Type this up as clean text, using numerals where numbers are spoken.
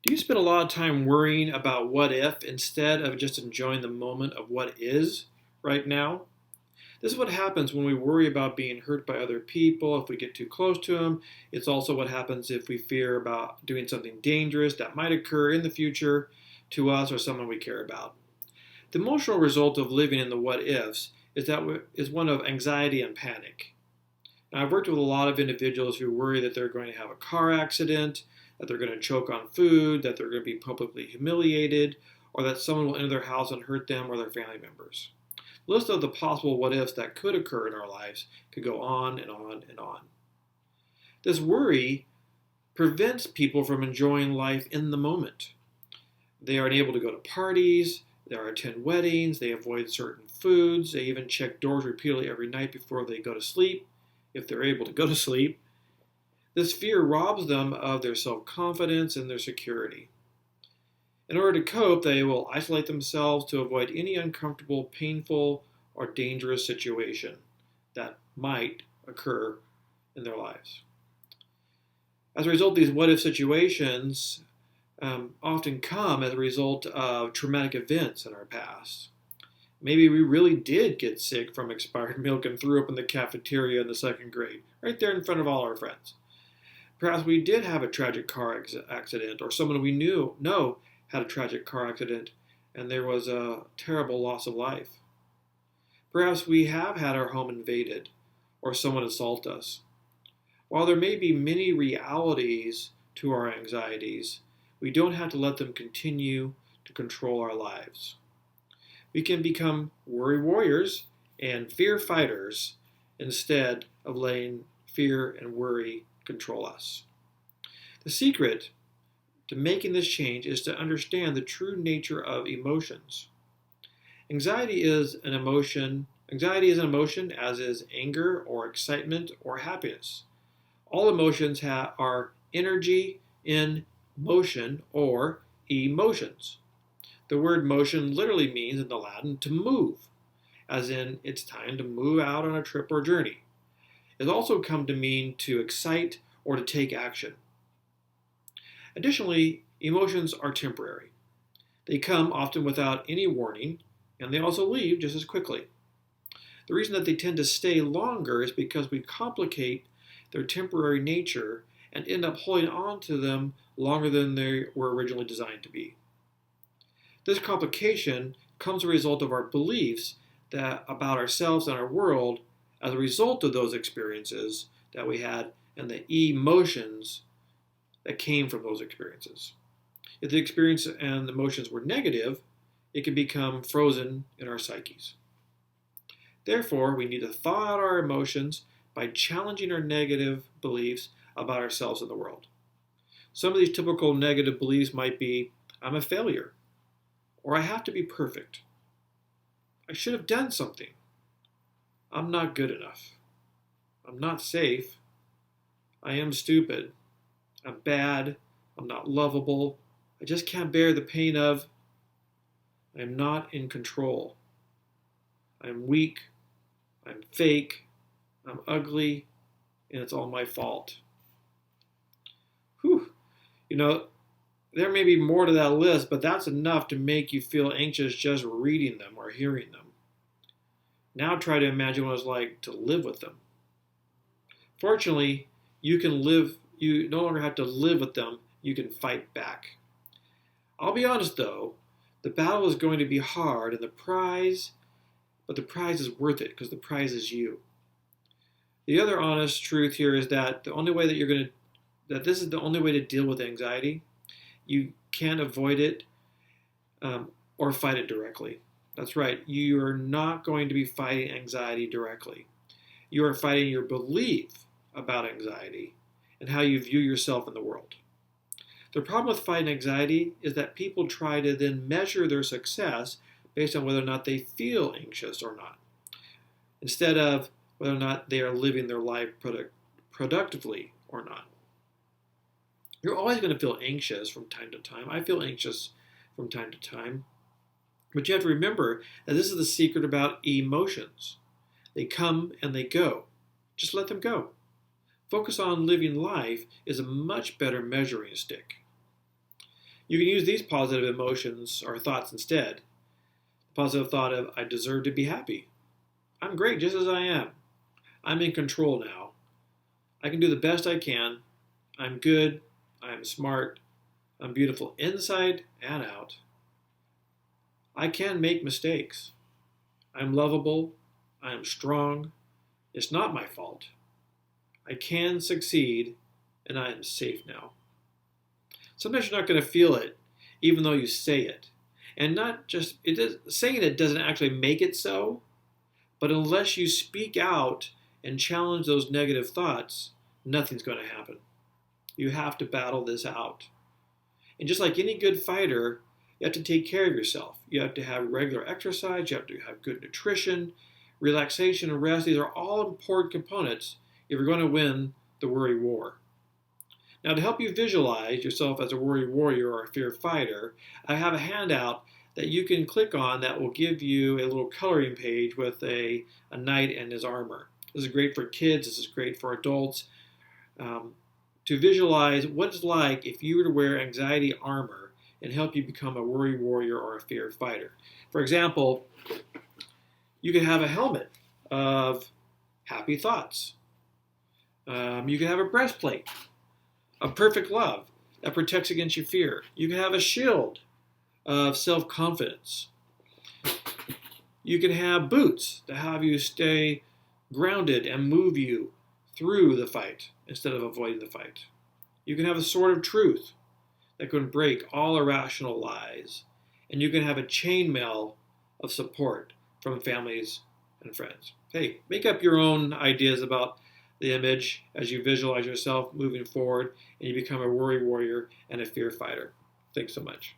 Do you spend a lot of time worrying about what if instead of just enjoying the moment of what is right now? This is what happens when we worry about being hurt by other people if we get too close to them. It's also what happens if we fear about doing something dangerous that might occur in the future to us or someone we care about. The emotional result of living in the what ifs is one of anxiety and panic. Now, I've worked with a lot of individuals who worry that they're going to have a car accident, that they're going to choke on food, that they're going to be publicly humiliated, or that someone will enter their house and hurt them or their family members. The list of the possible what ifs that could occur in our lives could go on and on and on. This worry prevents people from enjoying life in the moment. They are unable to go to parties, they attend weddings, they avoid certain foods, they even check doors repeatedly every night before they go to sleep, if they're able to go to sleep. This fear robs them of their self-confidence and their security. In order to cope, they will isolate themselves to avoid any uncomfortable, painful, or dangerous situation that might occur in their lives. As a result, these what if situations often come as a result of traumatic events in our past. Maybe we really did get sick from expired milk and threw up in the cafeteria in the second grade, right there in front of all our friends. Perhaps we did have a tragic car accident, or someone we know had a tragic car accident, and there was a terrible loss of life. Perhaps we have had our home invaded, or someone assault us. While there may be many realities to our anxieties, we don't have to let them continue to control our lives. We can become worry warriors and fear fighters instead of letting fear and worry control us. The secret to making this change is to understand the true nature of emotions. Anxiety is an emotion, as is anger or excitement or happiness. All emotions are energy in motion or emotions. The word motion literally means in the Latin to move, as in it's time to move out on a trip or journey. It also come to mean to excite or to take action. Additionally, emotions are temporary. They come often without any warning, and they also leave just as quickly. The reason that they tend to stay longer is because we complicate their temporary nature and end up holding on to them longer than they were originally designed to be. This complication comes as a result of our beliefs about ourselves and our world as a result of those experiences that we had and the emotions that came from those experiences. If the experience and the emotions were negative, it can become frozen in our psyches. Therefore, we need to thaw out our emotions by challenging our negative beliefs about ourselves and the world. Some of these typical negative beliefs might be, I'm a failure, or I have to be perfect. I should have done something. I'm not good enough. I'm not safe. I am stupid. I'm bad. I'm not lovable. I just can't bear the pain of. I am not in control. I am weak. I'm fake. I'm ugly. And it's all my fault. Whew. There may be more to that list, but that's enough to make you feel anxious just reading them or hearing them. Now try to imagine what it's like to live with them. Fortunately, you no longer have to live with them, you can fight back. I'll be honest though, the battle is going to be hard and the prize is worth it because the prize is you. The other honest truth here is that this is the only way to deal with anxiety. You can't avoid it or fight it directly. That's right. You are not going to be fighting anxiety directly. You are fighting your belief about anxiety and how you view yourself in the world. The problem with fighting anxiety is that people try to then measure their success based on whether or not they feel anxious or not, instead of whether or not they are living their life productively or not. You're always going to feel anxious from time to time. I feel anxious from time to time. But you have to remember that this is the secret about emotions. They come and they go. Just let them go. Focus on living life is a much better measuring stick. You can use these positive emotions or thoughts instead. The positive thought of, I deserve to be happy. I'm great just as I am. I'm in control now. I can do the best I can. I'm good. I'm smart. I'm beautiful inside and out. I can make mistakes. I'm lovable. I am strong. It's not my fault. I can succeed, and I am safe now. Sometimes you're not going to feel it, even though you say it. And not just, saying it doesn't actually make it so, but unless you speak out and challenge those negative thoughts, nothing's going to happen. You have to battle this out. And just like any good fighter, you have to take care of yourself. You have to have regular exercise. You have to have good nutrition, relaxation, and rest. These are all important components if you're going to win the worry war. Now, to help you visualize yourself as a worry warrior or a fear fighter, I have a handout that you can click on that will give you a little coloring page with a knight and his armor. This is great for kids. This is great for adults. To visualize what it's like if you were to wear anxiety armor and help you become a worry warrior or a fear fighter. For example, you could have a helmet of happy thoughts. You could have a breastplate of perfect love that protects against your fear. You can have a shield of self-confidence. You can have boots to have you stay grounded and move you through the fight instead of avoiding the fight. You can have a sword of truth that can break all irrational lies. And you can have a chainmail of support from families and friends. Hey, make up your own ideas about the image as you visualize yourself moving forward and you become a worry warrior and a fear fighter. Thanks so much.